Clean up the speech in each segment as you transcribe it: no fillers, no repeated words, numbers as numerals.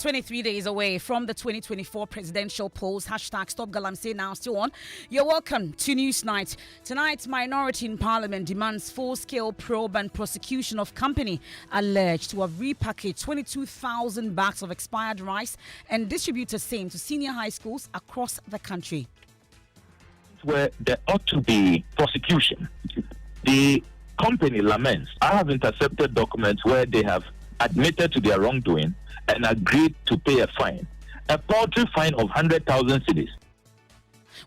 23 days away from the 2024 presidential polls. Hashtag Stop Galamsey now still on. You're welcome to Newsnight. Tonight, minority in parliament demands full-scale probe and prosecution of company alleged to have repackaged 22,000 bags of expired rice and distributed same to senior high schools across the country. Where there ought to be prosecution. The company laments. I have intercepted documents where they have admitted to their wrongdoing and agreed to pay a fine, a paltry fine of 100,000 cedis.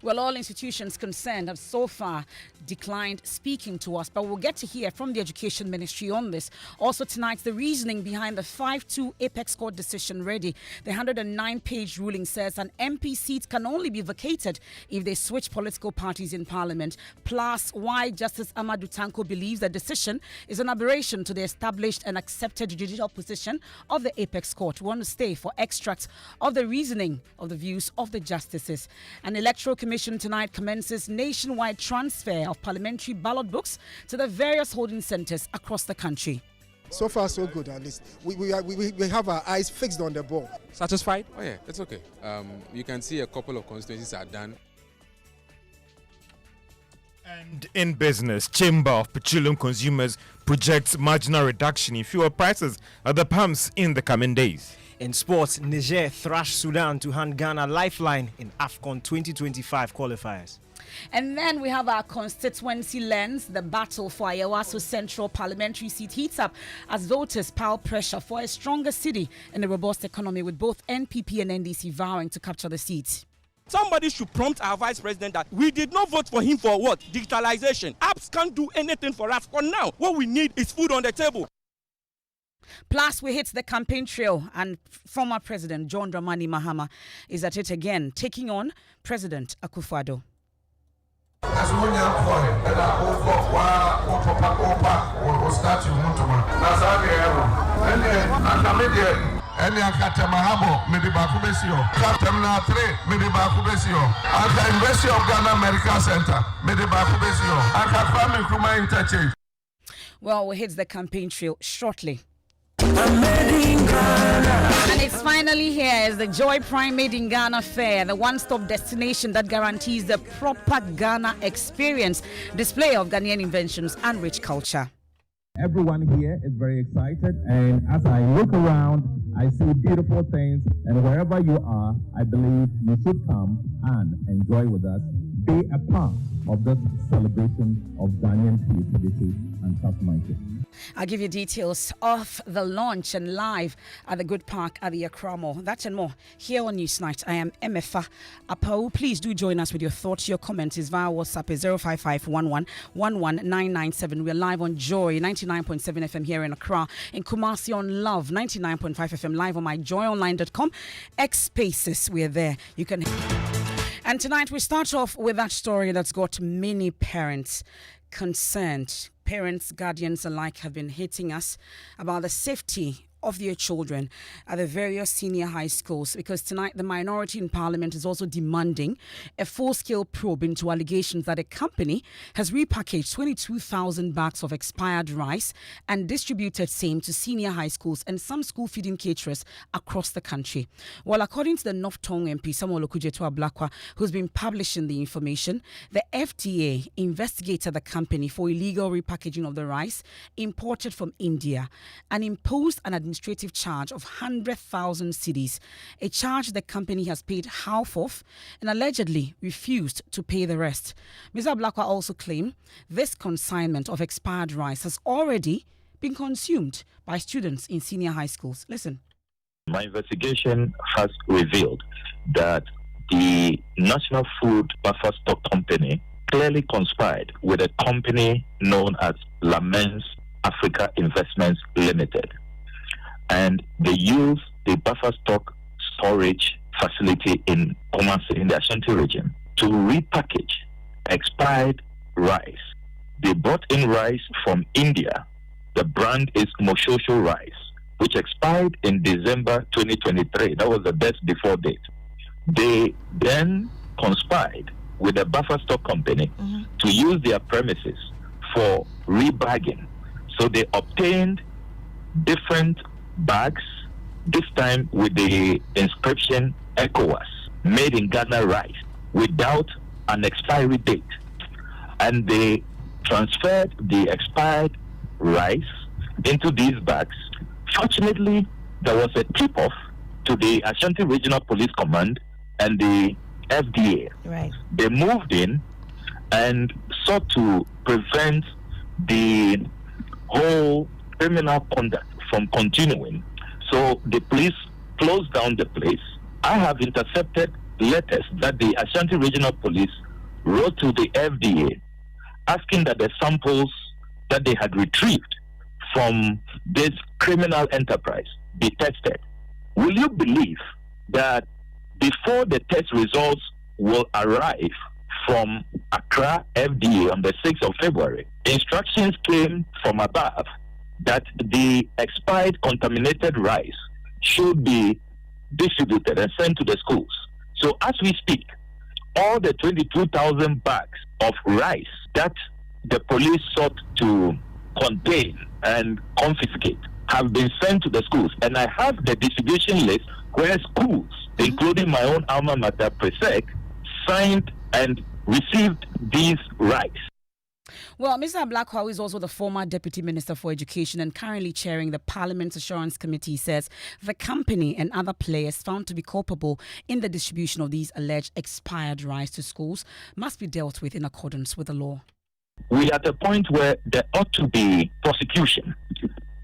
Well, all institutions concerned have so far declined speaking to us, but we'll get to hear from the Education Ministry on this. Also tonight, the reasoning behind the 5-2 Apex Court decision ready. The 109-page ruling says an MP seat can only be vacated if they switch political parties in Parliament. Plus, why Justice Amadou Tanko believes the decision is an aberration to the established and accepted judicial position of the Apex Court. We want to stay for extracts of the reasoning of the views of the justices. An electoral commission tonight commences nationwide transfer of parliamentary ballot books to the various holding centres across the country. So far, so good. At least we have our eyes fixed on the ball. Satisfied? Oh yeah, it's okay. You can see a couple of constituencies are done. And in business, Chamber of Petroleum Consumers projects marginal reduction in fuel prices at the pumps in the coming days. In sports, Niger thrashed Sudan to hand Ghana lifeline in AFCON 2025 qualifiers. And then we have our constituency lens. The battle for Ayawaso Central parliamentary seat heats up as voters pile pressure for a stronger city and a robust economy, with both NPP and NDC vowing to capture the seat. Somebody should prompt our vice president that we did not vote for him for what? Digitalization. Apps can't do anything for us. For now, what we need is food on the table. Plus, we hit the campaign trail, and former President John Dramani Mahama is at it again, taking on President Akufo-Addo. Well, we hit the campaign trail shortly. And it's finally here is the Joy Prime Made in Ghana Fair, the one-stop destination that guarantees the proper Ghana experience, display of Ghanaian inventions and rich culture. Everyone here is very excited, and as I look around, I see beautiful things, and wherever you are, I believe you should come and enjoy with us, be a part of this celebration of Ghanaian creativity and craftsmanship. I'll give you details of the launch and live at the Good Park at the Accra Mall. That and more here on Newsnight. I am Emefa Apau. Please do join us with your thoughts. Your comments is via WhatsApp is 05511119997. We're live on Joy 99.7 FM here in Accra, in Kumasi on Love 99.5 FM, live on myjoyonline.com. X Spaces, we're there. You can. And tonight we start off with that story that's got many parents concerned. Parents, guardians alike have been hitting us about the safety of their children at the various senior high schools, because tonight the minority in parliament is also demanding a full-scale probe into allegations that a company has repackaged 22,000 bags of expired rice and distributed same to senior high schools and some school feeding caterers across the country. Well, according to the North Tongue MP Samuel Okujeto Ablakwa, who's been publishing the information, the FDA investigated the company for illegal repackaging of the rice imported from India and imposed an administrative charge of 100,000 cedis, a charge the company has paid half of and allegedly refused to pay the rest. Mr. Ablakwa also claimed this consignment of expired rice has already been consumed by students in senior high schools. Listen. My investigation has revealed that the National Food Buffer Stock Company clearly conspired with a company known as Lamens Africa Investments Limited. And they use the buffer stock storage facility in Kumasi, in the Ashanti region, to repackage expired rice. They brought in rice from India. The brand is Moshosho rice, which expired in December 2023. That was the best before date. They then conspired with the buffer stock company to use their premises for rebagging. So they obtained different bags this time with the inscription ECOWAS, made in Ghana rice, without an expiry date. And they transferred the expired rice into these bags. Fortunately, there was a tip-off to the Ashanti Regional Police Command and the FDA. Right. They moved in and sought to prevent the whole criminal conduct from continuing. So the police closed down the place. I have intercepted letters that the Ashanti Regional Police wrote to the FDA asking that the samples that they had retrieved from this criminal enterprise be tested. Will you believe that before the test results will arrive from Accra FDA on the 6th of February, instructions came from above that the expired contaminated rice should be distributed and sent to the schools. So as we speak, all the 22,000 bags of rice that the police sought to contain and confiscate have been sent to the schools. And I have the distribution list where schools, including my own alma mater, Presec, signed and received these rice. Well, Mr. Ablakwa, who is also the former Deputy Minister for Education and currently chairing the Parliament's Assurance Committee, says the company and other players found to be culpable in the distribution of these alleged expired rice to schools must be dealt with in accordance with the law. We are at a point where there ought to be prosecution.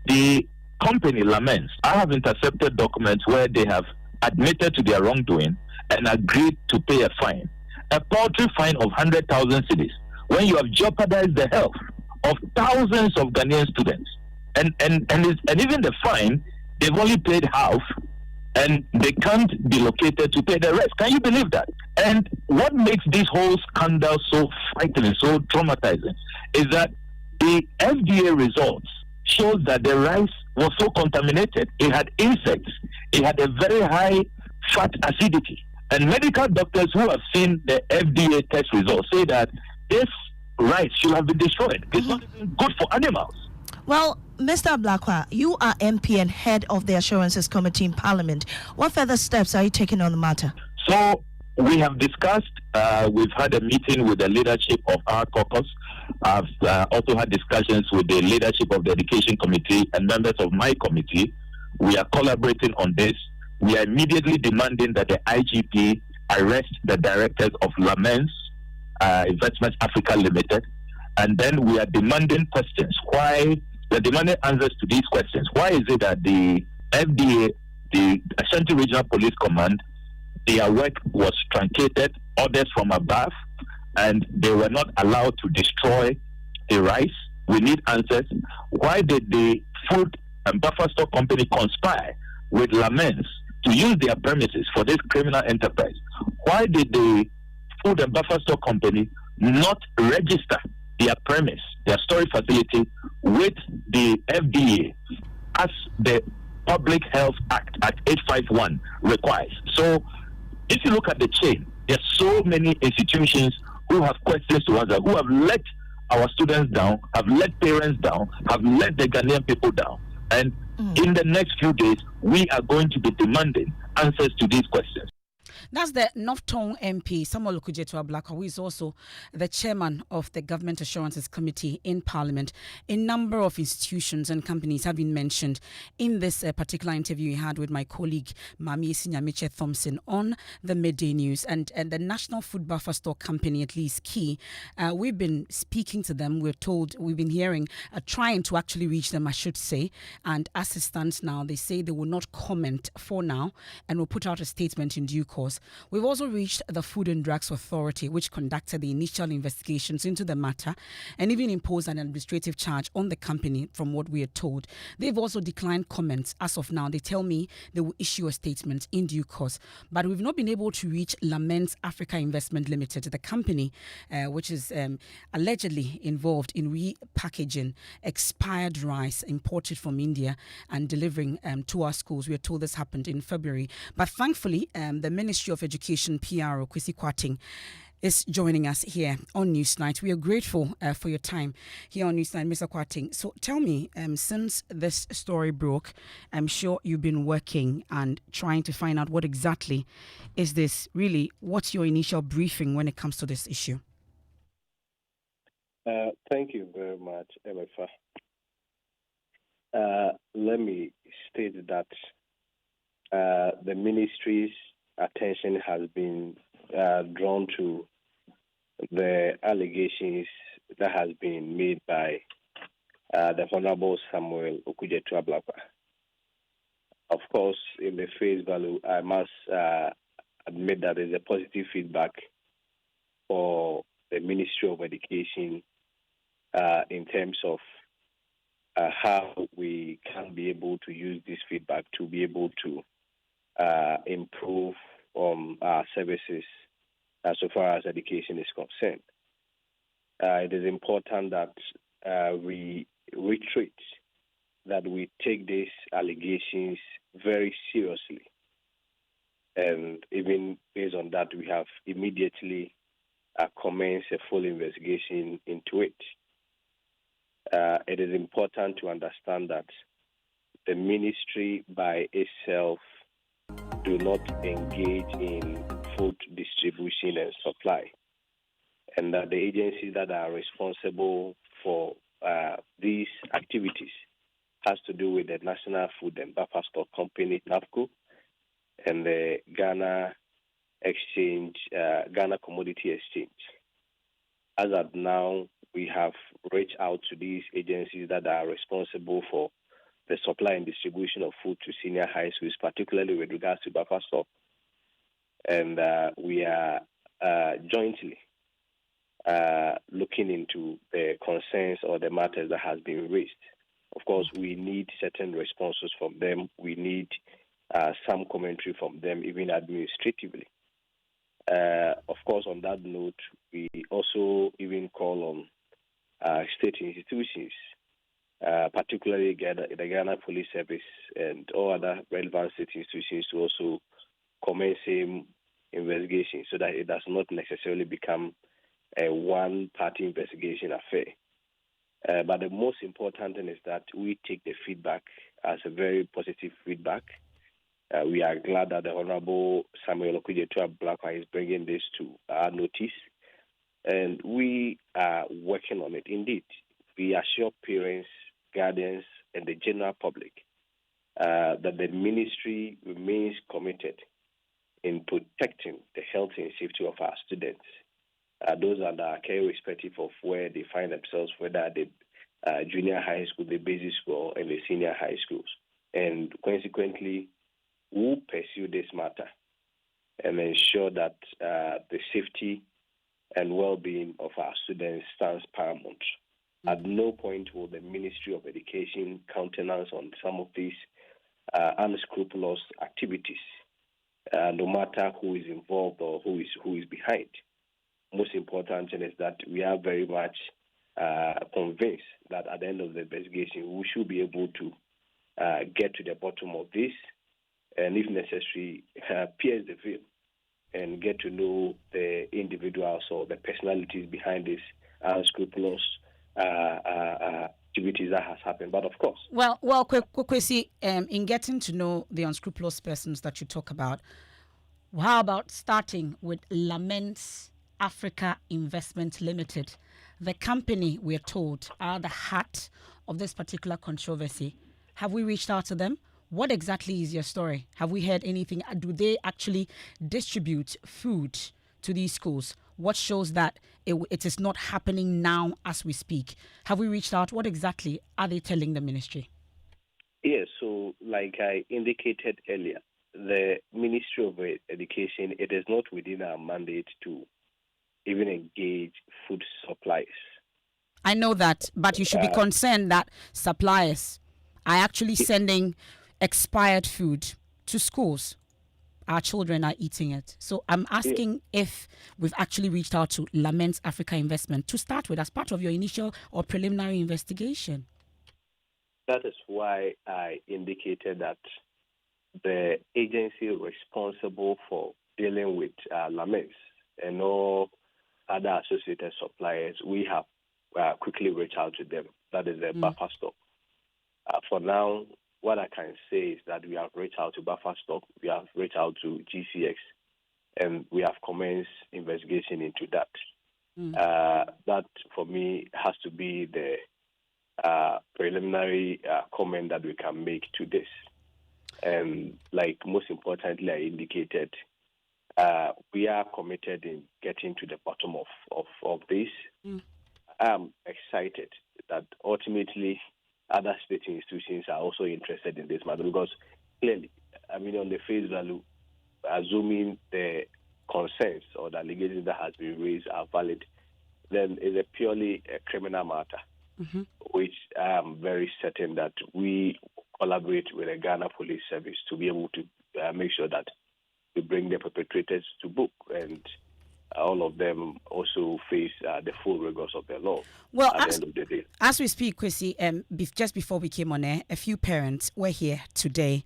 The company laments. I have intercepted documents where they have admitted to their wrongdoing and agreed to pay a fine. A paltry fine of 100,000 cedis when you have jeopardized the health of thousands of Ghanaian students. And even the fine, they've only paid half, and they can't be located to pay the rest. Can you believe that? And what makes this whole scandal so frightening, so traumatizing, is that the FDA results shows that the rice was so contaminated. It had insects. It had a very high fat acidity. And medical doctors who have seen the FDA test results say that this rice should have been destroyed. It's not even good for animals. Well, Mr. Ablakwa, you are MP and head of the Assurances Committee in Parliament. What further steps are you taking on the matter? So we have discussed, we've had a meeting with the leadership of our caucus. I've also had discussions with the leadership of the Education Committee and members of my committee. We are collaborating on this. We are immediately demanding that the IGP arrest the directors of Lamens Investments Africa Limited. And then we are demanding questions. We're demanding answers to these questions. Why is it that the FDA, the Ashanti Regional Police Command, their work was truncated, orders from above, and they were not allowed to destroy the rice? We need answers. Why did the Food and Buffer Stock Company conspire with Lamens to use their premises for this criminal enterprise? Why did the Food and Buffer Stock Company not register their premise, their storage facility, with the FDA as the Public Health Act at 851 requires? So if you look at the chain, there's so many institutions who have questions to answer, who have let our students down, have let parents down, have let the Ghanaian people down. And in the next few days, we are going to be demanding answers to these questions. That's the North Tongue MP, Samuel Okujeto Ablakwa, who is also the chairman of the Government Assurances Committee in Parliament. A number of institutions and companies have been mentioned in this particular interview we had with my colleague, Mami Sinyamiche Thompson, on the Midday News. And the National Food Buffer Stock Company, at least Key, we've been speaking to them. We've been hearing, trying to actually reach them, I should say. And as it stands now, they say they will not comment for now and will put out a statement in due course. We've also reached the Food and Drugs Authority, which conducted the initial investigations into the matter and even imposed an administrative charge on the company, from what we are told. They've also declined comments as of now. They tell me they will issue a statement in due course. But we've not been able to reach Lamens Africa Investment Limited, the company which is allegedly involved in repackaging expired rice imported from India and delivering to our schools. We are told this happened in February. But thankfully, the Ministry of Education, PRO, Kwesi Kwarteng, is joining us here on Newsnight. We are grateful for your time here on Newsnight, Mr. Kwarteng. So tell me, since this story broke, I'm sure you've been working and trying to find out what exactly is this. Really, what's your initial briefing when it comes to this issue? Thank you very much, MFA. Let me state that the ministry's attention has been drawn to the allegations that has been made by the Honorable Samuel Okudzeto-Ablakwa. Of course, in the face value, I must admit that there's a positive feedback for the Ministry of Education in terms of how we can be able to use this feedback to be able to improve our services so far as education is concerned. It is important that we reiterate that we take these allegations very seriously. And even based on that, we have immediately commenced a full investigation into it. It is important to understand that the ministry by itself do not engage in food distribution and supply, and that the agencies that are responsible for these activities has to do with the National Food and Buffer Stock Company, NAFCO, and the Ghana Commodity Exchange. As of now, we have reached out to these agencies that are responsible for the supply and distribution of food to senior high schools, particularly with regards to buffer stock. And we are jointly looking into the concerns or the matters that has been raised. Of course, we need certain responses from them. We need some commentary from them, even administratively. Of course, on that note, we also even call on state institutions, particularly the Ghana Police Service and all other relevant state institutions, to also commence same investigation so that it does not necessarily become a one-party investigation affair. But the most important thing is that we take the feedback as a very positive feedback. We are glad that the Honorable Samuel Okudzeto-Ablakwa is bringing this to our notice, and we are working on it. Indeed, we assure parents, guardians, and the general public that the ministry remains committed in protecting the health and safety of our students. Those are the care, irrespective of where they find themselves, whether at the junior high school, the basic school, and the senior high schools. And consequently, we'll pursue this matter and ensure that the safety and well-being of our students stands paramount. At no point will the Ministry of Education countenance on some of these unscrupulous activities, no matter who is involved or who is behind. Most important thing is that we are very much convinced that at the end of the investigation, we should be able to get to the bottom of this, and if necessary, pierce the veil and get to know the individuals or the personalities behind this unscrupulous activities that has happened. But of course, Kwesi, in getting to know the unscrupulous persons that you talk about, how about starting with Laments Africa Investment Limited, the company we're told are the heart of this particular controversy? Have we reached out to them? What exactly is your story? Have we heard anything? Do they actually distribute food to these schools? What shows that it is not happening now as we speak? Have we reached out? What exactly are they telling the ministry? Yes, so like I indicated earlier, the Ministry of Education, it is not within our mandate to even engage food suppliers. I know that, but you should be concerned that suppliers are actually sending expired food to schools. Our children are eating it. So I'm asking if we've actually reached out to Laments Africa Investment to start with as part of your initial or preliminary investigation. That is why I indicated that the agency responsible for dealing with Laments and all other associated suppliers, we have quickly reached out to them. That is the buffer stock. For now, what I can say is that we have reached out to buffer stock, we have reached out to GCX, and we have commenced investigation into that. That, for me, has to be the preliminary comment that we can make to this. And like most importantly, I indicated, we are committed in getting to the bottom of this. I'm excited that ultimately other state institutions are also interested in this matter, because clearly, I mean, on the face value, assuming the concerns or the allegations that has been raised are valid, then it's a purely criminal matter, which I am very certain that we collaborate with the Ghana Police Service to be able to make sure that we bring the perpetrators to book, and all of them also face the full rigors of the law. Well, at the end of the day. As we speak, Kwesi, just before we came on air, a few parents were here today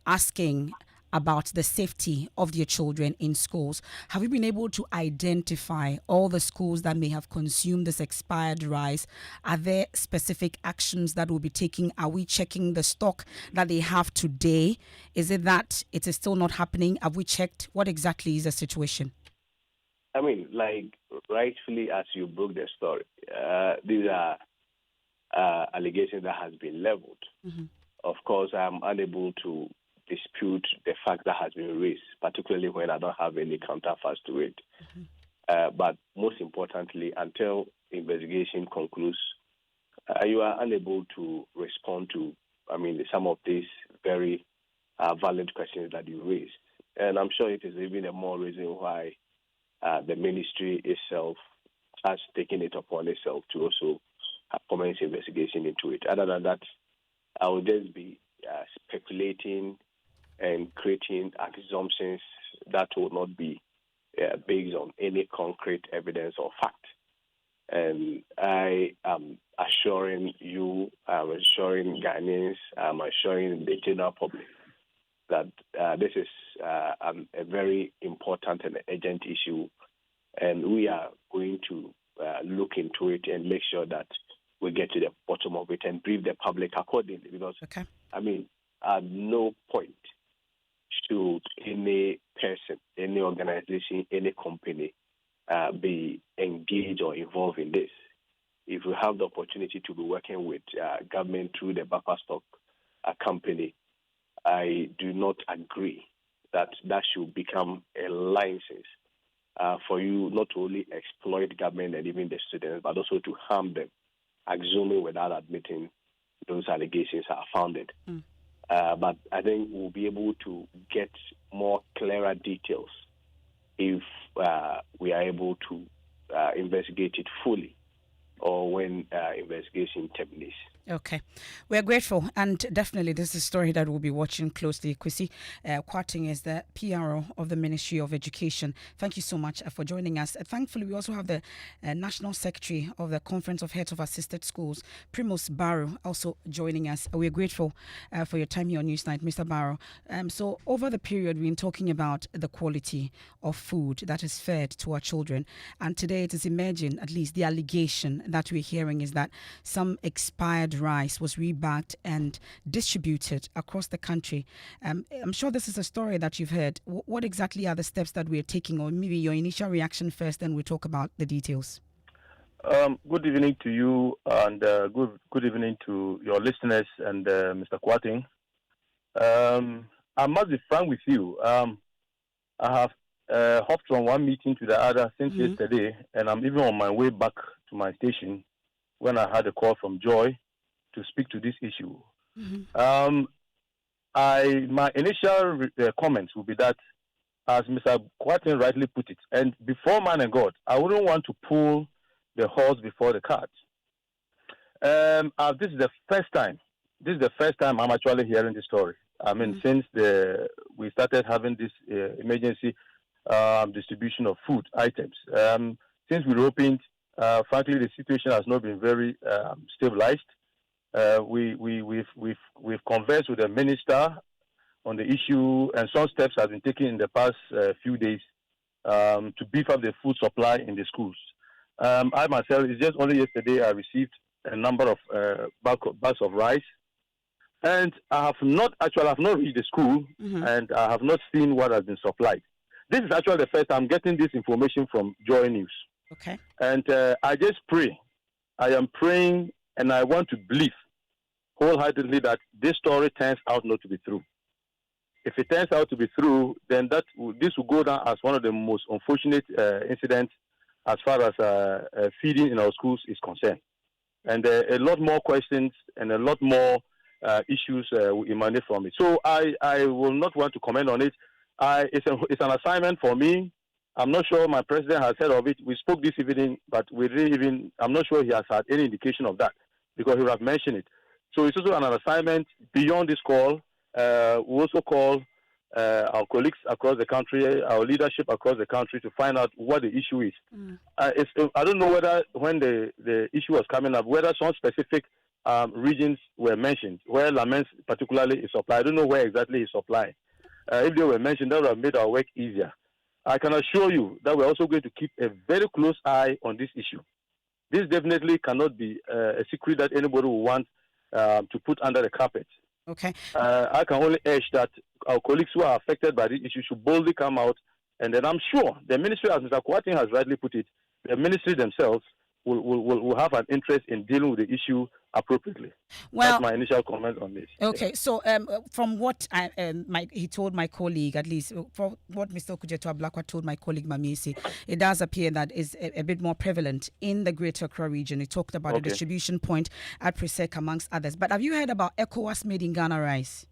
asking about the safety of their children in schools. Have you been able to identify all the schools that may have consumed this expired rice? Are there specific actions that will be taken? Are we checking the stock that they have today? Is it that it is still not happening? Have we checked? What exactly is the situation? I mean, like rightfully as you broke the story, these are allegations that has been leveled. Of course, I'm unable to dispute the fact that has been raised, particularly when I don't have any counterfacts to it. But most importantly, until investigation concludes, you are unable to respond to, I mean, some of these very valid questions that you raised. And I'm sure it is even a more reason why the ministry itself has taken it upon itself to also commence investigation into it. Other than that, I will just be speculating and creating assumptions that will not be based on any concrete evidence or fact. And I am assuring you, I'm assuring Ghanaians, I'm assuring the general public that this is a very important and urgent issue, and we are going to look into it and make sure that we get to the bottom of it and brief the public accordingly. Because, I mean, at no point should any person, any organization, any company be engaged or involved in this. If we have the opportunity to be working with government through the buffer stock company, I do not agree that should become a license for you not to only exploit government and even the students, but also to harm them, assuming without admitting those allegations are founded. But I think we'll be able to get more clearer details if we are able to investigate it fully or when investigation terminates. Okay. We're grateful, and definitely this is a story that we'll be watching closely. Kwesi Kwarteng is the PRO of the Ministry of Education. Thank you so much for joining us. Thankfully, we also have the National Secretary of the Conference of Heads of Assisted Schools, Primus Barrow, also joining us. We're grateful for your time here on Newsnight, Mr. Barrow. So over the period, we've been talking about the quality of food that is fed to our children. And today it is emerging, at least the allegation that we're hearing is that some expired rice was rebagged and distributed across the country. I'm sure this is a story that you've heard. What exactly are the steps that we're taking, or maybe your initial reaction first, then we'll talk about the details? Good evening to you, and good evening to your listeners and Mr. Kwarteng. I must be frank with you. I have hopped from one meeting to the other since yesterday, and I'm even on my way back to my station when I had a call from Joy to speak to this issue. My initial comments will be that, as Mr. Kwarteng rightly put it, and before man and God, I wouldn't want to pull the horse before the cart. This is the first time. This is the first time I'm actually hearing this story. I mean, since we started having this emergency distribution of food items, since we reopened, frankly, the situation has not been very stabilized. We've conversed with the minister on the issue, and some steps have been taken in the past few days to beef up the food supply in the schools. I myself, it's just only yesterday I received a number of bags of rice, and I have not reached the school, and I have not seen what has been supplied. This is actually the first I'm getting this information from Joy News. Okay. And I just pray. I am praying, and I want to believe wholeheartedly that this story turns out not to be true. If it turns out to be true, then this will go down as one of the most unfortunate incidents as far as feeding in our schools is concerned. And a lot more questions and a lot more issues will emanate from it. So I will not want to comment on it. It's an assignment for me. I'm not sure my president has heard of it. We spoke this evening, but I'm not sure he has had any indication of that because he would have mentioned it. So it's also an assignment beyond this call. We also call our colleagues across the country, our leadership across the country to find out what the issue is. I don't know whether when the issue was coming up, whether some specific regions were mentioned, where Lamens particularly is supplied. I don't know where exactly is supplied. If they were mentioned, that would have made our work easier. I can assure you that we're also going to keep a very close eye on this issue. This definitely cannot be a secret that anybody will want to put under the carpet. Okay. I can only urge that our colleagues who are affected by this issue should boldly come out, and then I'm sure the ministry, as Mr. Kwarteng has rightly put it, the ministry themselves will have an interest in dealing with the issue appropriately. Well, that's my initial comment on this. Okay, so from what he told my colleague, at least from what Mr. Okudzeto Ablakwa told my colleague Mamiesi, it does appear that is a bit more prevalent in the Greater Accra region. He talked about a distribution point at Presec, amongst others. But have you heard about ECOWAS made in Ghana rice?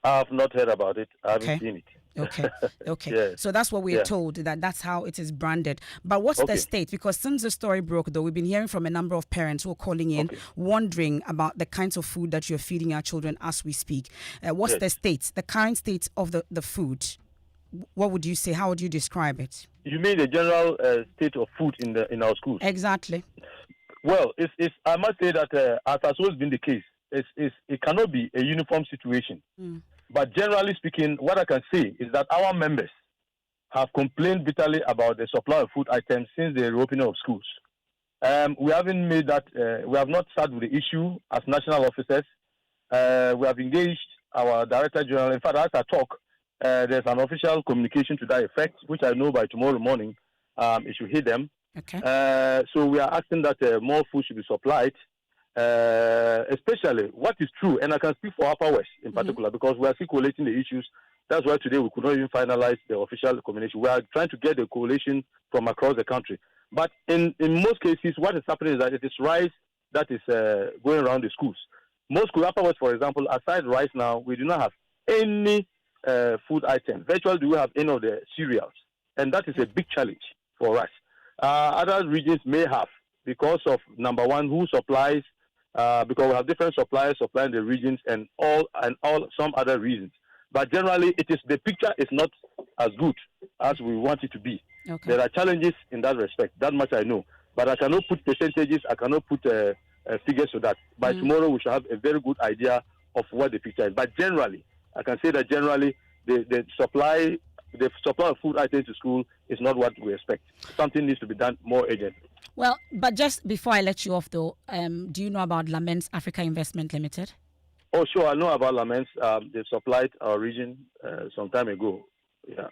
I have not heard about it. I haven't seen it. Okay. Yes. So that's what we're told, that's how it is branded. But what's the state? Because since the story broke, though, we've been hearing from a number of parents who are calling in, wondering about the kinds of food that you're feeding our children as we speak. What's the state, the current state of the food? What would you say? How would you describe it? You mean the general state of food in our schools? Exactly. Well, I must say that as has always been the case, it cannot be a uniform situation. But generally speaking, what I can say is that our members have complained bitterly about the supply of food items since the reopening of schools. We haven't made that, we have not sat with the issue as national officers. We have engaged our Director General. In fact, as I talk, there's an official communication to that effect, which I know by tomorrow morning it should hit them. Okay. So we are asking that more food should be supplied. Especially what is true, and I can speak for Upper West in particular because we are still collating the issues. That's why today we could not even finalize the official communication. We are trying to get the coalition from across the country. But in most cases, what is happening is that it is rice that is going around the schools. Most schools, Upper West, for example, aside rice now, we do not have any food item. Virtually, do we have any of the cereals? And that is a big challenge for us. Other regions may have because of, number one, who supplies. Because we have different suppliers supplying the regions and some other reasons. But generally, the picture is not as good as we want it to be. Okay. There are challenges in that respect. That much I know. But I cannot put percentages. I cannot put figures to that. By tomorrow, we shall have a very good idea of what the picture is. But generally, I can say that generally, the supply of food items to school is not what we expect. Something needs to be done more urgently. Well, but just before I let you off, though, do you know about Lamens Africa Investment Limited? Oh, sure. I know about Lamens. They supplied our region some time ago. Yeah,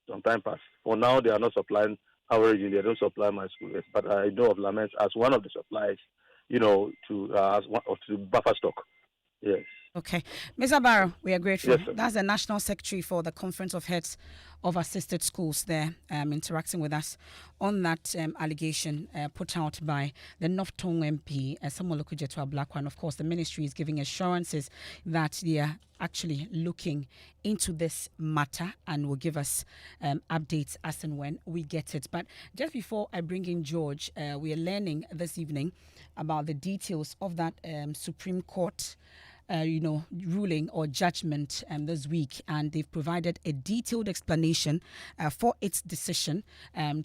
some time past. For now, they are not supplying our region. They don't supply my school. Yes. But I know of Lamens as one of the suppliers, to buffer stock. Yes. Okay. Mr. Barrow, we are grateful. Yes, that's the National Secretary for the Conference of Heads of Assisted Schools there, interacting with us on that allegation put out by the North Tongue MP, Samuel Okudzeto Ablakwa. And of course, the ministry is giving assurances that they are actually looking into this matter and will give us updates as and when we get it. But just before I bring in George, we are learning this evening about the details of that Supreme Court ruling or judgment this week, and they've provided a detailed explanation for its decision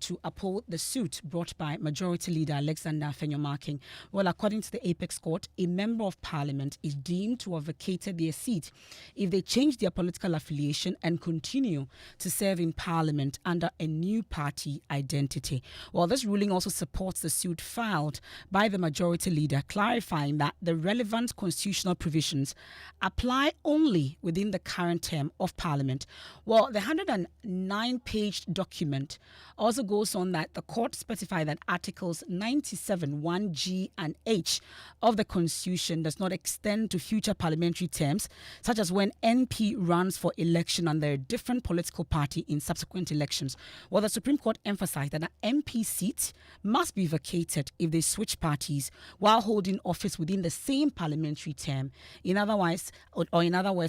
to uphold the suit brought by Majority Leader Alexander Afenyo-Markin. Well, according to the Apex Court, a member of Parliament is deemed to have vacated their seat if they change their political affiliation and continue to serve in Parliament under a new party identity. Well, this ruling also supports the suit filed by the Majority Leader, clarifying that the relevant constitutional provisions apply only within the current term of Parliament. Well, the 109-page document also goes on that the court specified that Articles 97, 1G and H of the Constitution does not extend to future parliamentary terms, such as when NP runs for election under a different political party in subsequent elections. Well, the Supreme Court emphasized that an MP seat must be vacated if they switch parties while holding office within the same parliamentary term. In other words,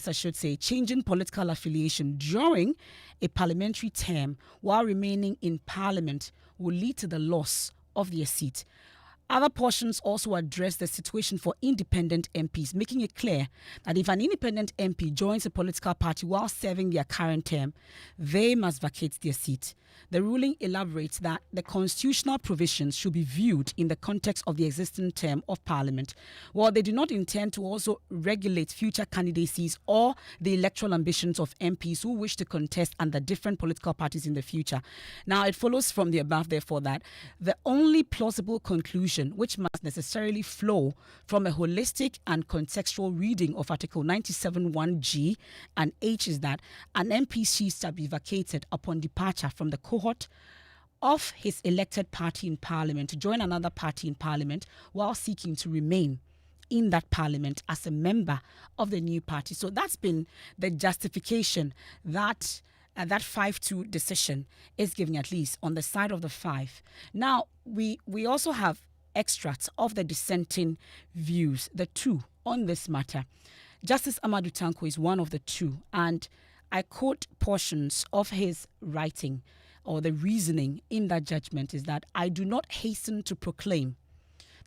I should say, changing political affiliation during a parliamentary term while remaining in Parliament will lead to the loss of their seat. Other portions also address the situation for independent MPs, making it clear that if an independent MP joins a political party while serving their current term, they must vacate their seat. The ruling elaborates that the constitutional provisions should be viewed in the context of the existing term of Parliament, while they do not intend to also regulate future candidacies or the electoral ambitions of MPs who wish to contest under different political parties in the future. Now, it follows from the above, therefore, that the only plausible conclusion which must necessarily flow from a holistic and contextual reading of Article 97 1G and H is that an MP seat shall be vacated upon departure from the cohort of his elected party in Parliament to join another party in Parliament while seeking to remain in that Parliament as a member of the new party. So that's been the justification that that 5-2 decision is giving, at least on the side of the 5. Now, we also have extracts of the dissenting views, the two, on this matter. Justice Amadou Tanko is one of the two, and I quote portions of his writing, or the reasoning in that judgment is that I do not hasten to proclaim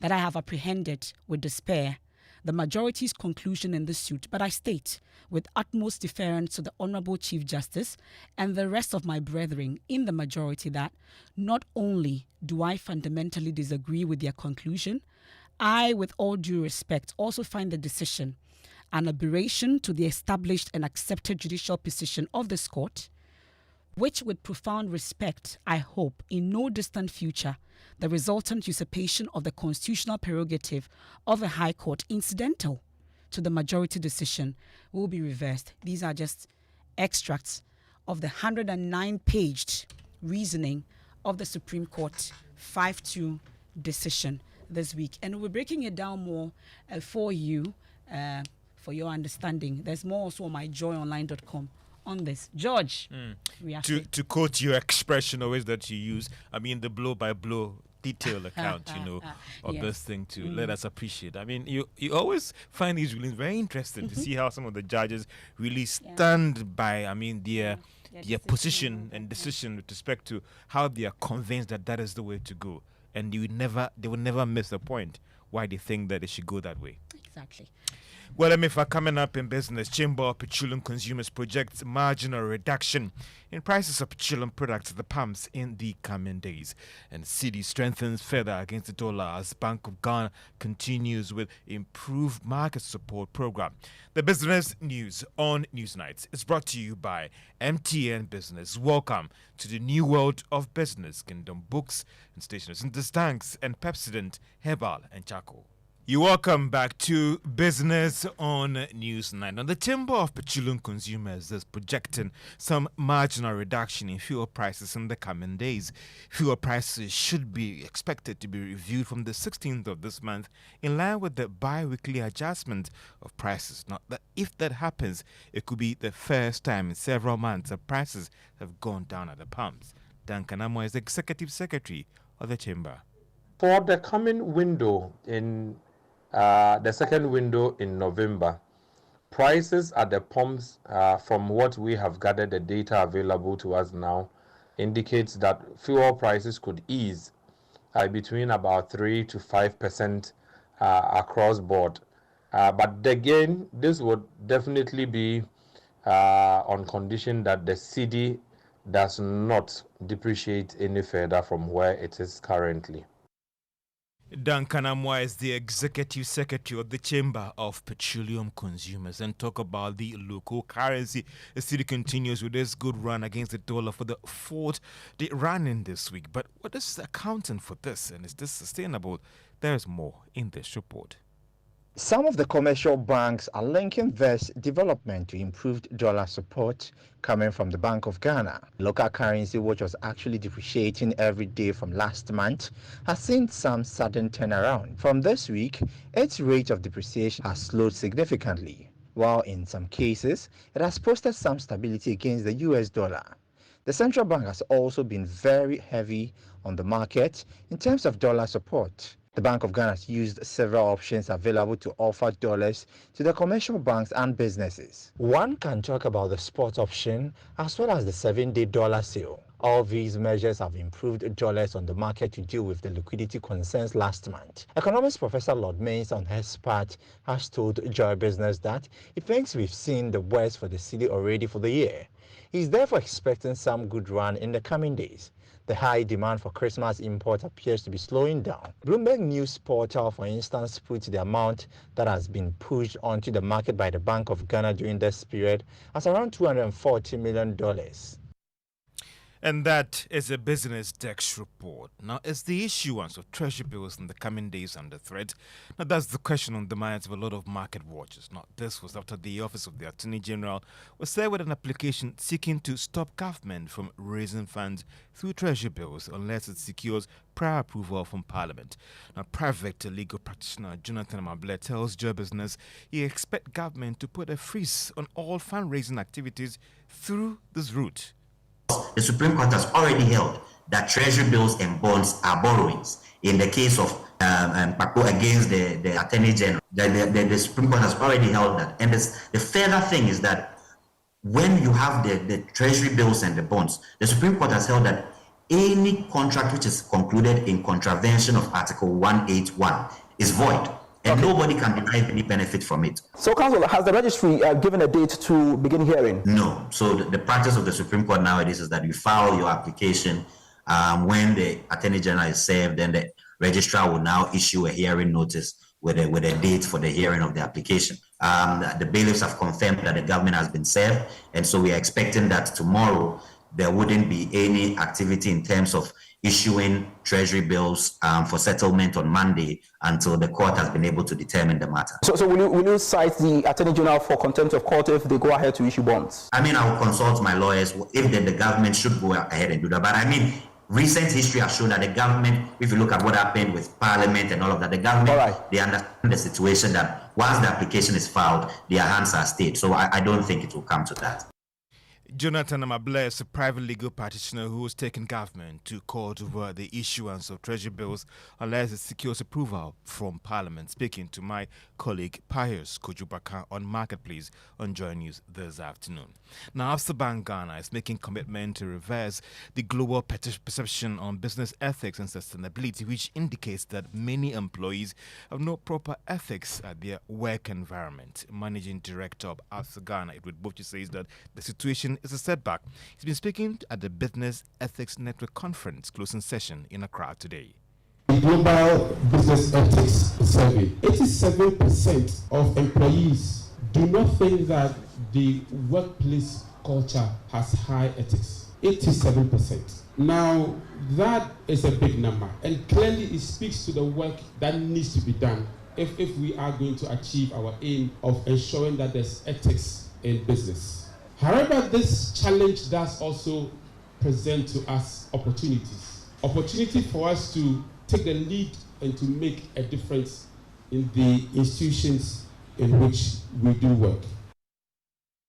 that I have apprehended with despair the majority's conclusion in this suit, but I state with utmost deference to the Honourable Chief Justice and the rest of my brethren in the majority that not only do I fundamentally disagree with their conclusion, I, with all due respect, also find the decision an aberration to the established and accepted judicial position of this court, which with profound respect, I hope, in no distant future, the resultant usurpation of the constitutional prerogative of the High Court incidental to the majority decision will be reversed. These are just extracts of the 109-paged reasoning of the Supreme Court 5-2 decision this week. And we're breaking it down more for you, for your understanding. There's more also on myjoyonline.com. on this. George, to quote your expression always that you use, I mean the blow-by-blow detailed account, of this thing to let us appreciate. I mean, you always find these rulings very interesting to see how some of the judges really stand by, I mean, their position and decision with respect to how they are convinced that that is the way to go. And they will never miss a point why they think that it should go that way. Exactly. Well, MFA coming up in business, Chamber of Petroleum Consumers projects marginal reduction in prices of petroleum products at the pumps in the coming days. And cedi strengthens further against the dollar as Bank of Ghana continues with improved market support program. The business news on Newsnight is brought to you by MTN Business. Welcome to the new world of business. Kingdom Books and Stationers and Tanks and Pepsodent, Herbal and Charcoal. You're welcome back to Business on Newsnight. Now, the Chamber of Petroleum Consumers is projecting some marginal reduction in fuel prices in the coming days. Fuel prices should be expected to be reviewed from the 16th of this month in line with the bi-weekly adjustment of prices. Now, if that happens, it could be the first time in several months that prices have gone down at the pumps. Duncan Amo is the Executive Secretary of the Chamber. For the coming window in the second window in November, prices at the pumps, from what we have gathered, the data available to us now, indicates that fuel prices could ease between about 3 to 5% across board. But again, this would definitely be on condition that the cedi does not depreciate any further from where it is currently. Duncan Amwa is the Executive Secretary of the Chamber of Petroleum Consumers, and talk about the local currency. The city continues with this good run against the dollar for the fourth day running this week. But what is accounting for this, and is this sustainable? There's more in this report. Some of the commercial banks are linking this development to improved dollar support coming from the Bank of Ghana. Local currency, which was actually depreciating every day from last month, has seen some sudden turnaround. From this week, its rate of depreciation has slowed significantly, while in some cases, it has posted some stability against the US dollar. The central bank has also been very heavy on the market in terms of dollar support. The Bank of Ghana has used several options available to offer dollars to the commercial banks and businesses. One can talk about the spot option as well as the 7-day dollar sale. All these measures have improved dollars on the market to deal with the liquidity concerns last month. Economist Professor Lord Mains, on his part, has told Joy Business that he thinks we've seen the worst for the cedi already for the year. He's therefore expecting some good run in the coming days. The high demand for Christmas import appears to be slowing down. Bloomberg News portal, for instance, puts the amount that has been pushed onto the market by the Bank of Ghana during this period as around $240 million. And that is a Business Desk report. Now, is the issuance of treasury bills in the coming days under threat? Now, that's the question on the minds of a lot of market watchers. Now, this was after the Office of the Attorney General was there with an application seeking to stop government from raising funds through treasury bills unless it secures prior approval from Parliament. Now, private legal practitioner Jonathan Amable tells Joy Business he expects government to put a freeze on all fundraising activities through this route. The Supreme Court has already held that treasury bills and bonds are borrowings. In the case of Paco against the Attorney General, the Supreme Court has already held that. And the further thing is that when you have the treasury bills and the bonds, the Supreme Court has held that any contract which is concluded in contravention of Article 181 is void. And nobody can derive any benefit from it. So, Counsel, has the registry given a date to begin hearing? No. So the practice of the Supreme Court nowadays is that you file your application when the Attorney General is served, then the registrar will now issue a hearing notice with a date for the hearing of the application. The bailiffs have confirmed that the government has been served, and so we are expecting that tomorrow there wouldn't be any activity in terms of issuing treasury bills for settlement on Monday until the court has been able to determine the matter. So will you cite the Attorney General for contempt of court if they go ahead to issue bonds? I mean, I will consult my lawyers if the government should go ahead and do that. But I mean, recent history has shown that the government, if you look at what happened with Parliament and all of that, the government, they understand the situation that once the application is filed, their hands are stayed. So I don't think it will come to that. Jonathan Amable is a private legal practitioner who has taken government to court over the issuance of treasury bills unless it secures approval from Parliament. Speaking to my colleague Pius Kojubaka on Marketplace on Joy News this afternoon. Now, Absa Bank Ghana is making commitment to reverse the global perception on business ethics and sustainability, which indicates that many employees have no proper ethics at their work environment. Managing Director of Absa Ghana, Edward Bochi, says that the situation is a setback. He's been speaking at the Business Ethics Network Conference closing session in Accra today. The Global Business Ethics Survey, 87% of employees do not think that the workplace culture has high ethics. 87%. Now, that is a big number, and clearly it speaks to the work that needs to be done if we are going to achieve our aim of ensuring that there's ethics in business. However, this challenge does also present to us opportunities. Opportunity for us to take the lead and to make a difference in the institutions in which we do work.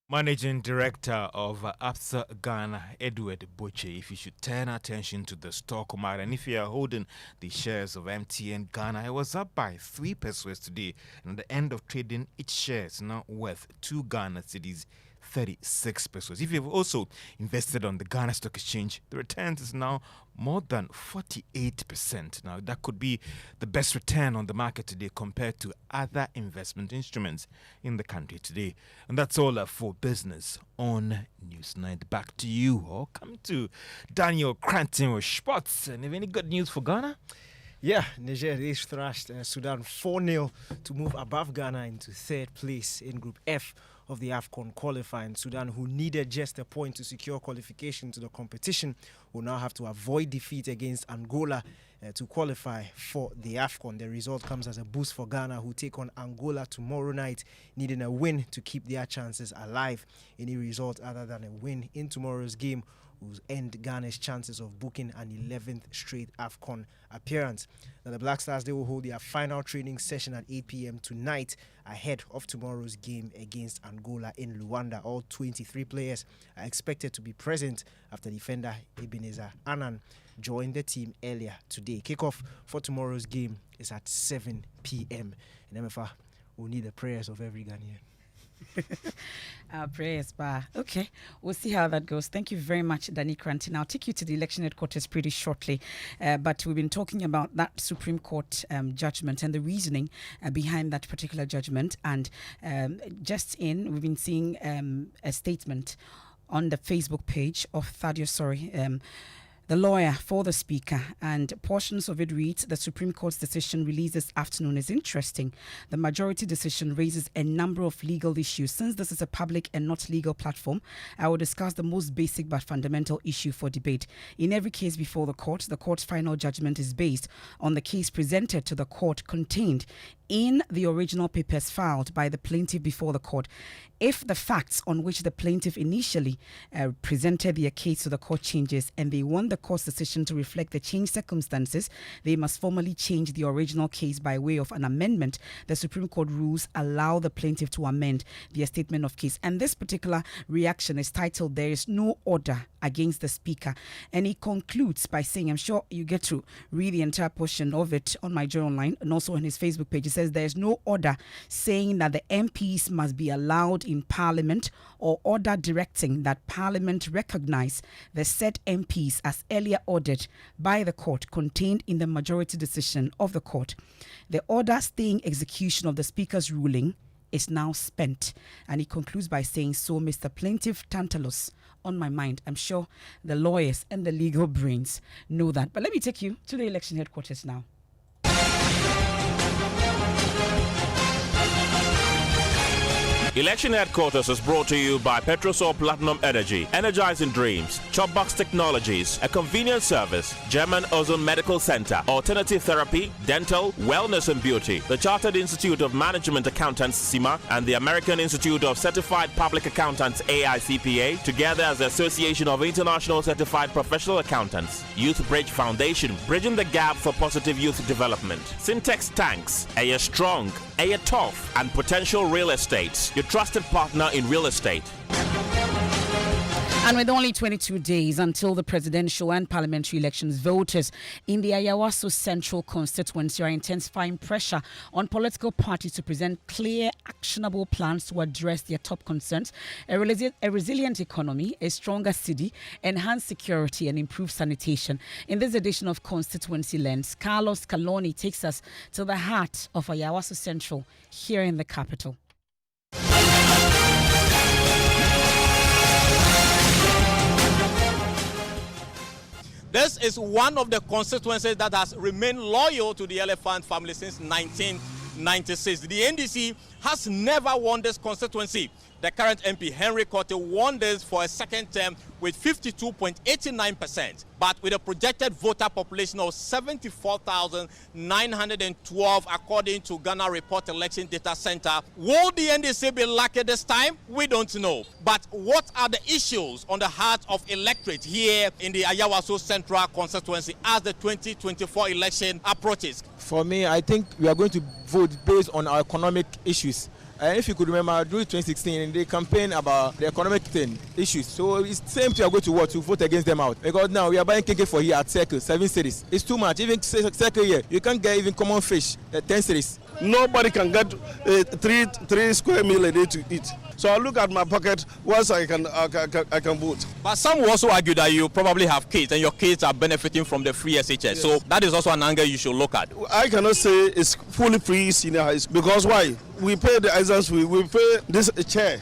Managing Director of Absa Ghana, Edward Boche, if you should turn attention to the stock market and if you are holding the shares of MTN Ghana, it was up by 3 pesos today, and at the end of trading, each share is now worth 2 Ghana cedis 36 pesos. If you've also invested on the Ghana Stock Exchange, the returns is now more than 48%. Now, that could be the best return on the market today compared to other investment instruments in the country today. And that's all for business on Newsnight. Back to you, or come to Daniel Cranton with sports. And have any good news for Ghana? Yeah, Niger is thrashed Sudan 4-0 to move above Ghana into third place in Group F of the AFCON qualifying. Sudan, who needed just a point to secure qualification to the competition, will now have to avoid defeat against Angola to qualify for the AFCON. The result comes as a boost for Ghana, who take on Angola tomorrow night, needing a win to keep their chances alive. Any result other than a win in tomorrow's game will end Ghana's chances of booking an 11th straight AFCON appearance. Now, the Black Stars, they will hold their final training session at 8 p.m. tonight ahead of tomorrow's game against Angola in Luanda. All 23 players are expected to be present after defender Ebenezer Annan joined the team earlier today. Kickoff for tomorrow's game is at 7 p.m. And MFA will need the prayers of every Ghanaian. Our prayers, bar. Okay, we'll see how that goes. Thank you very much, Danny Cranton. I'll take you to the election headquarters pretty shortly, but we've been talking about that Supreme Court judgment and the reasoning behind that particular judgment. And we've been seeing a statement on the Facebook page of Thaddeus Sori, the lawyer for the Speaker, and portions of it reads, the Supreme Court's decision released this afternoon is interesting. The majority decision raises a number of legal issues. Since this is a public and not legal platform, I will discuss the most basic but fundamental issue for debate. In every case before the court's final judgment is based on the case presented to the court contained in the original papers filed by the plaintiff before the court. If the facts on which the plaintiff initially presented their case to the court changes and they want the court's decision to reflect the changed circumstances, they must formally change the original case by way of an amendment. The Supreme Court rules allow the plaintiff to amend their statement of case. And this particular reaction is titled, There is no order against the Speaker. And he concludes by saying, I'm sure you get to read the entire portion of it on my Joy Online and also on his Facebook page. It says there is no order saying that the MPs must be allowed in Parliament or order directing that Parliament recognize the said MPs as earlier ordered by the court contained in the majority decision of the court. The order staying execution of the Speaker's ruling is now spent. And he concludes by saying, so Mr. Plaintiff Tantalus, on my mind, I'm sure the lawyers and the legal brains know that. But let me take you to the election headquarters now. Election Headquarters is brought to you by Petrosol Platinum Energy, Energizing Dreams, Chopbox Technologies, a convenient service, German Ozone Medical Center, Alternative Therapy, Dental, Wellness and Beauty, the Chartered Institute of Management Accountants, CIMA, and the American Institute of Certified Public Accountants, AICPA, together as the Association of International Certified Professional Accountants, Youth Bridge Foundation, bridging the gap for positive youth development, Syntex Tanks, Air Strong, Air Tough, and Potential Real Estate, your trusted partner in real estate. And with only 22 days until the presidential and parliamentary elections, voters in the Ayawaso Central constituency are intensifying pressure on political parties to present clear, actionable plans to address their top concerns: a resilient economy, a stronger city, enhanced security, and improved sanitation. In this edition of Constituency Lens, Carlos Caloni takes us to the heart of Ayawaso Central here in the capital. This is one of the constituencies that has remained loyal to the Elephant family since 1996. The NDC has never won this constituency. The current MP, Henry Korte, won this for a second term with 52.89%. But with a projected voter population of 74,912, according to Ghana Report Election Data Center, will the NDC be lucky this time? We don't know. But what are the issues on the heart of electorate here in the Ayawaso Central constituency as the 2024 election approaches? For me, I think we are going to vote based on our economic issues. If you could remember, during 2016, they campaigned about the economic issues. So it's the same thing. We're going to what? To vote against them out. Because now we are buying KK for here at Circle, 7 cities. It's too much. Even Circle here, you can't get even common fish, 10 cities. Nobody can get 3 square meal a day to eat. So I look at my pocket once I can vote. But some will also argue that you probably have kids and your kids are benefiting from the free SHS. Yes. So that is also an angle you should look at. I cannot say it's fully free senior high school because why? We pay the exams fee, we pay this chair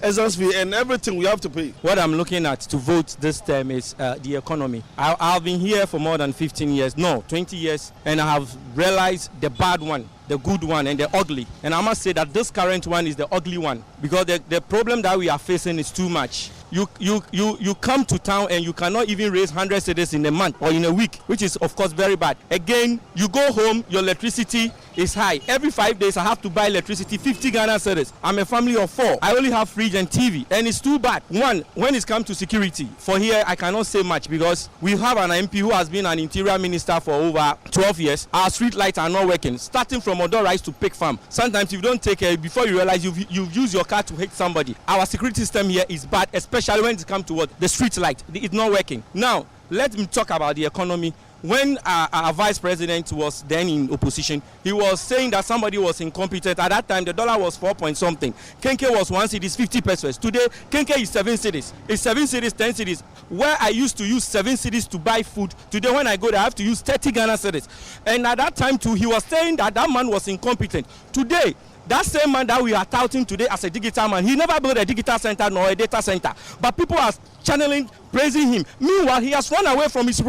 exams fee and everything we have to pay. What I'm looking at to vote this term is the economy. I've been here for more than 15 years, no, 20 years, and I have realized the bad one, the good one, and the ugly. And I must say that this current one is the ugly one because the problem that we are facing is too much. You come to town and you cannot even raise 100 cedis in a month or in a week, which is of course very bad. Again, you go home, your electricity is high. Every 5 days I have to buy electricity, 50 Ghana cedis. I'm a family of 4. I only have fridge and TV, and it's too bad. One, when it comes to security, for here I cannot say much because we have an MP who has been an interior minister for over 12 years. Our street lights are not working, starting from Odo Rise to Pick Farm. Sometimes if you don't take care, before you realize you've used your car to hit somebody. Our security system here is bad, especially when it comes to what? The street light. It's not working. Now, let me talk about the economy. When our vice president was then in opposition, he was saying that somebody was incompetent. At that time, the dollar was 4 point something. Kenke was 1 cedis, 50 pesos. Today, Kenke is 7 cedis. It's 7 cedis, 10 cedis. Where I used to use 7 cedis to buy food, today when I go there, I have to use 30 Ghana cedis. And at that time too, he was saying that man was incompetent. Today, that same man that we are touting today as a digital man, he never built a digital center nor a data center. But people are channeling, praising him. Meanwhile, he has run away from his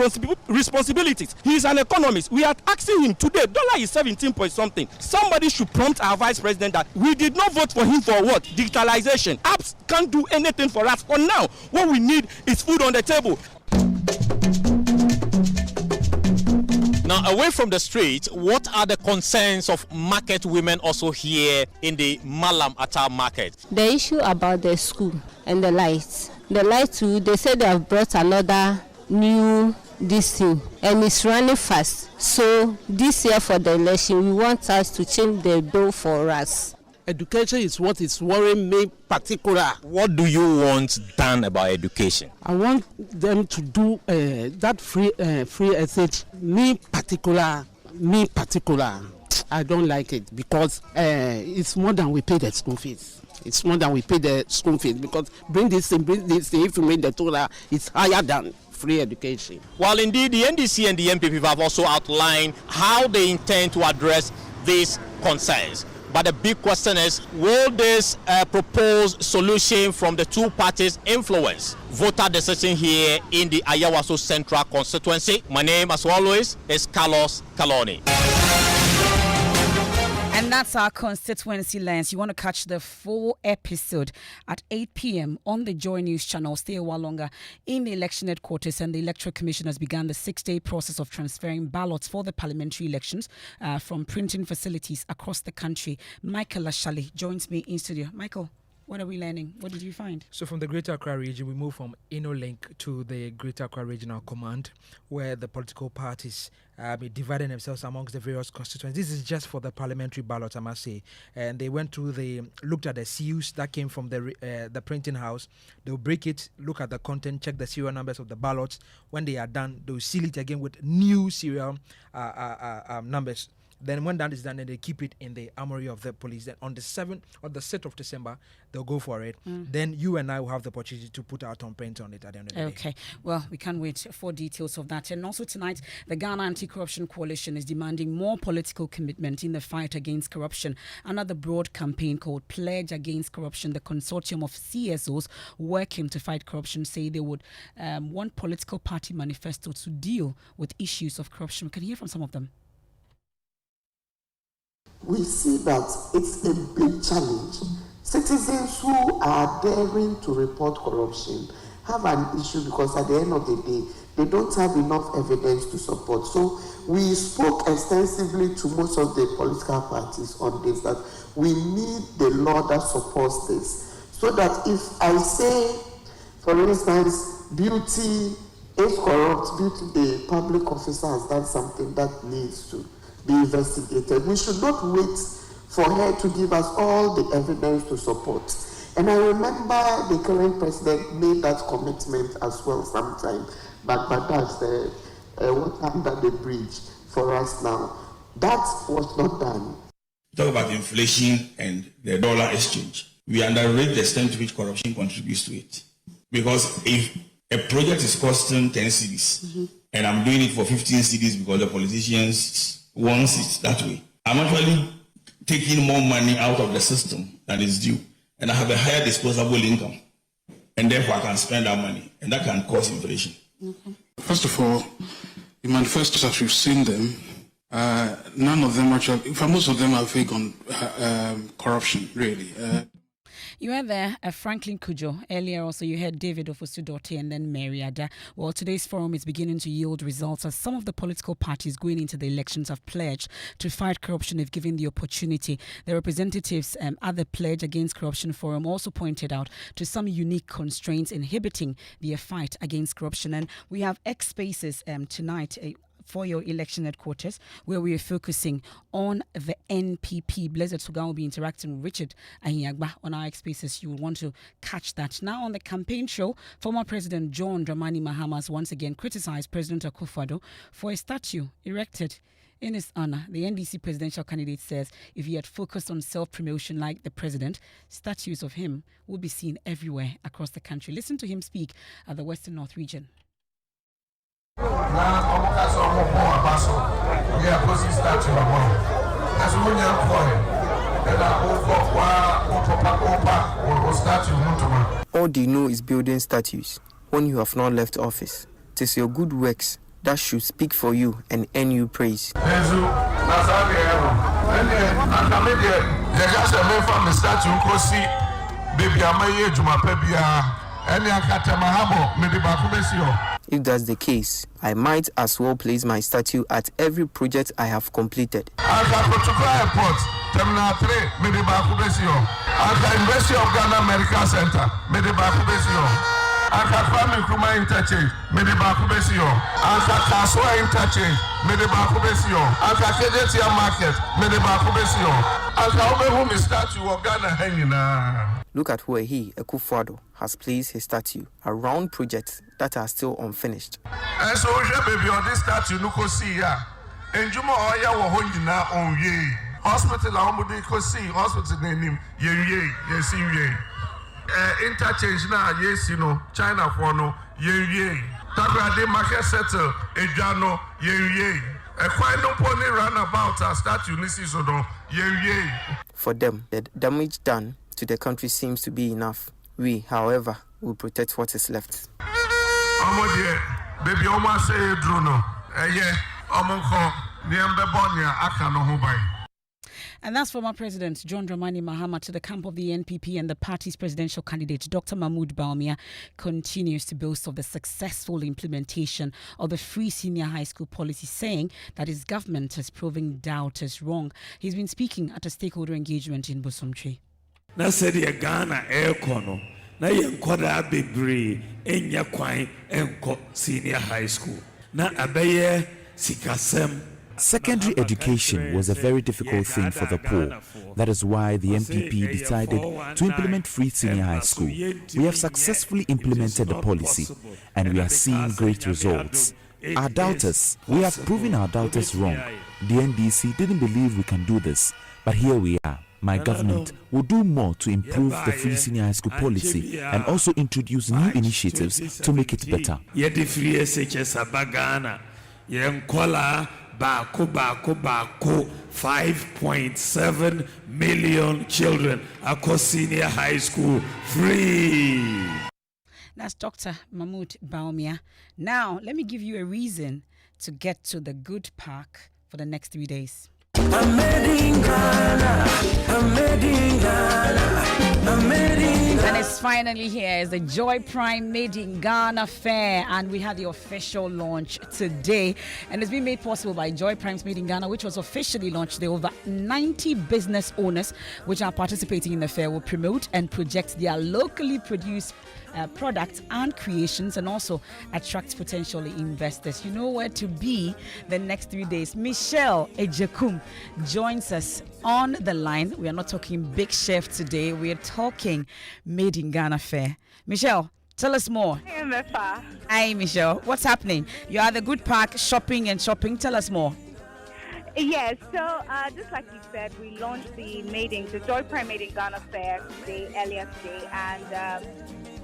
responsibilities. He is an economist. We are asking him today, dollar is 17 point something. Somebody should prompt our vice president that we did not vote for him for what? Digitalization. Apps can't do anything for us. For now, what we need is food on the table. Now, away from the street, what are the concerns of market women also here in the Malam Atta market? The issue about the school and the lights. The lights too, they said they have brought another new this thing and it's running fast. So this year for the election, we want us to change the bill for us. Education is what is worrying me particular. What do you want done about education? I want them to do that free SH. Me particular, I don't like it because it's more than we pay the school fees. It's more than we pay the school fees because bring this, if you make the total, it's higher than free education. While indeed the NDC and the MPP have also outlined how they intend to address these concerns. But the big question is, will this proposed solution from the two parties influence voter decision here in the Ayawaso Central constituency? My name, as always, is Carlos Kaloni. And that's our constituency lens. You want to catch the full episode at 8 p.m. on the Joy News channel. Stay a while longer in the election headquarters, and the Electoral Commission has begun the 6-day process of transferring ballots for the parliamentary elections from printing facilities across the country. Michael Ashali joins me in studio. Michael, what are we learning? What did you find? So from the Greater Accra region, we move from InnoLink to the Greater Accra Regional Command, where the political parties dividing themselves amongst the various constituencies. This is just for the parliamentary ballot, I must say. And they looked at the seals that came from the printing house. They'll break it, look at the content, check the serial numbers of the ballots. When they are done, they'll seal it again with new serial numbers. Then when that is done, then they keep it in the armory of the police. Then on the 7th or the 6th of December, they'll go for it. Then you and I will have the opportunity to put our thumbprint on it at the end of the day. Okay. Well, we can't wait for details of that. And also tonight, the Ghana Anti-Corruption Coalition is demanding more political commitment in the fight against corruption. Another broad campaign called Pledge Against Corruption. The consortium of CSOs working to fight corruption say they would want political party manifesto to deal with issues of corruption. We can hear from some of them. We see that it's a big challenge. Citizens who are daring to report corruption have an issue because at the end of the day, they don't have enough evidence to support. So we spoke extensively to most of the political parties on this, that we need the law that supports this. So that if I say, for instance, Beauty is corrupt, Beauty, the public officer has done something that needs to be investigated, we should not wait for her to give us all the evidence to support. And I remember the current president made that commitment as well sometime back, but that's what under the bridge for us now. That was not done. Talk about inflation and the dollar exchange. we underrate the extent to which corruption contributes to it. Because if a project is costing 10 cedis and I'm doing it for 15 cedis because the politicians want it that way, I'm actually taking more money out of the system than is due, and I have a higher disposable income, and therefore I can spend that money, and that can cause inflation. First of all, the manifestos as we've seen them, none of them actually, in fact, most of them are vague on corruption, really. You had there Franklin Kujo. Earlier also you heard David Ofosu-Dorte and then Mary Ada. Well, today's forum is beginning to yield results as some of the political parties going into the elections have pledged to fight corruption if given the opportunity. The representatives at the Pledge Against Corruption Forum also pointed out to some unique constraints inhibiting the fight against corruption. And we have X Spaces tonight for your election headquarters, where we are focusing on the NPP. Blessed Sugan will be interacting with Richard Ahiagba on our X Spaces. You will want to catch that. Now on the campaign show, former President John Dramani Mahama has once again criticized President Akufo-Addo for a statue erected in his honor. The NDC presidential candidate says if he had focused on self-promotion like the president, statues of him will be seen everywhere across the country. Listen to him speak at the Western North region. All they know is building statues when you have not left office. It is your good works that should speak for you and earn you praise. If that's the case, I might as well place my statue at every project I have completed. Airport, Terminal 3, University of Ghana Medical Center, Kwame Nkrumah Interchange, Kaswa Interchange, Kejetia Market, statue of Ghana hanging. Look at where he, Akufo-Addo, has placed his statue around projects that are still unfinished. And so, baby, on this statue, you can see ya. And Juma Oya Wahonina on ye. Hospital, Amudi Kosi, hospital name, ye, yes, ye. Interchange now, yes, you know, China for no, ye. Tagrade Market Settle, Ejano, ye. A final pony runabout a statue, Nissis Odo, ye. For them, the damage done to the country seems to be enough. We, however, will protect what is left. Baby, almost say Druno. And that's former President John Dramani Mahama to the camp of the NPP, and the party's presidential candidate, Dr. Mahmoud Bawumia, continues to boast of the successful implementation of the free senior high school policy, saying that his government has proven doubters wrong. He's been speaking at a stakeholder engagement in Bosomtwe. Na said ya Ghana Aircono, na yenkoda bebre enya kwan enko senior high school. Na abeye sikasem. Secondary education was a very difficult thing for the poor. That is why the MPP decided to implement free senior high school. We have successfully implemented the policy, and we are seeing great results. Our doubters, we have proven our doubters wrong. The NDC didn't believe we can do this, but here we are. My government will do more to improve the free senior high school policy and also introduce new initiatives to make it better. Bako 5.7 million children across senior high school free. That's Dr. Mahmoud Bawumia. Now, let me give you a reason to get to the good park for the next 3 days. I'm made in Ghana. I'm made in Ghana. I'm made in Ghana. And it's finally here. It's the Joy Prime Made in Ghana Fair, and we had the official launch today, and it's been made possible by Joy Prime's Made in Ghana, which was officially launched. There over 90 business owners which are participating in the fair will promote and project their locally produced products and creations, and also attract potential investors. You know where to be the next 3 days. Michelle Ejekum joins us on the line. We are not talking big chef today. We are talking Made in Ghana Fair. Michelle, tell us more. Hi, Michelle. What's happening? You are at the Good Park shopping and shopping. Tell us more. Yes, so just like you said, we launched the Joy Prime Made in Ghana Fair earlier today, and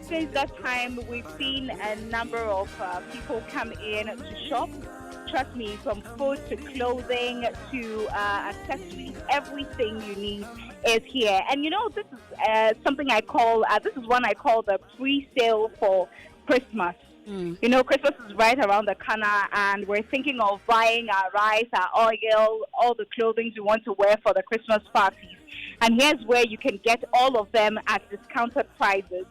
since that time we've seen a number of people come in to shop. Trust me, from food to clothing to accessories, everything you need is here. And this is something I call, this is one I call the pre-sale for Christmas. Christmas is right around the corner, and we're thinking of buying our rice, our oil, all the clothing we want to wear for the Christmas parties. And here's where you can get all of them at discounted prices.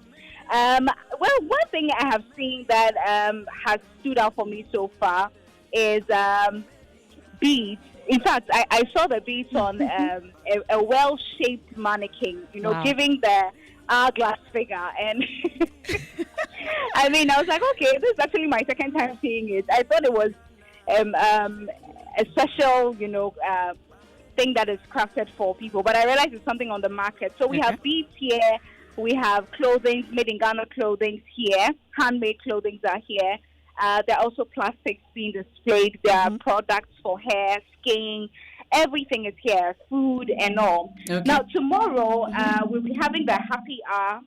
Well, one thing I have seen that has stood out for me so far is beads. In fact, I saw the beads on a well-shaped mannequin, Wow. giving the hourglass figure. And I mean, I was like, okay, this is actually my second time seeing it. I thought it was a special, thing that is crafted for people, but I realized it's something on the market. So we have beads here, we have clothing, made in Ghana clothing here, handmade clothing are here. There are also plastics being displayed. There are products for hair, skin, everything is here, food and all. Okay. Now, tomorrow, we'll be having the happy hour.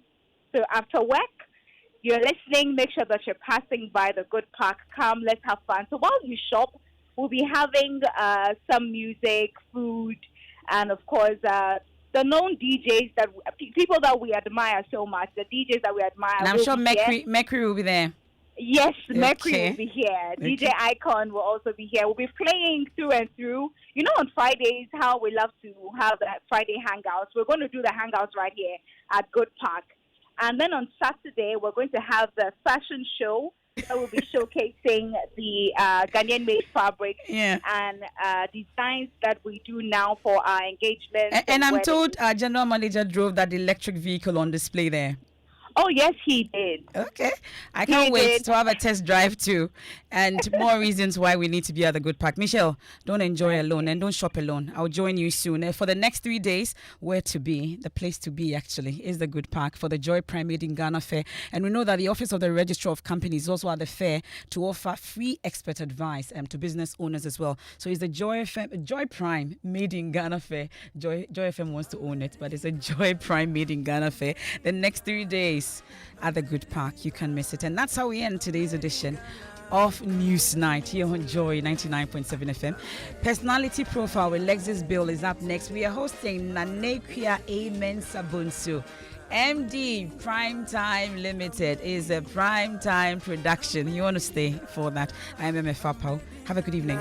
So after work, you're listening, make sure that you're passing by the Good Park. Come, let's have fun. So while you shop, we'll be having some music, food, and of course, the known DJs, people that we admire so much, the DJs that we admire. And I'm sure Mercury will be there. Yes, Mercury Okay. will be here. Okay. DJ Icon will also be here. We'll be playing through and through. On Fridays, how we love to have the Friday hangouts. We're going to do the hangouts right here at Good Park. And then on Saturday, we're going to have the fashion show that will be showcasing the Ghanaian-made fabric and designs that we do now for our engagements. And I'm weddings. told our general manager drove that electric vehicle on display there. Oh, yes, he did. Okay. I can't wait to have a test drive too. And more reasons why we need to be at the Good Park. Michelle, don't enjoy alone and don't shop alone. I'll join you soon. For the next 3 days, where to be, the place to be actually, is the Good Park for the Joy Prime Made in Ghana Fair. And we know that the Office of the Registrar of Companies is also at the fair to offer free expert advice to business owners as well. So it's the Joy Prime Made in Ghana Fair. Joy FM wants to own it, but it's a Joy Prime Made in Ghana Fair. The next 3 days at the Good Park. You can miss it. And that's how we end today's edition of News Night here on Joy 99.7 FM. Personality Profile with Lexis Bill is up next. We are hosting Nanekia Amen Sabunsu. MD Prime Time Limited is a prime time production. You want to stay for that. I'm MF Apau. Have a good evening.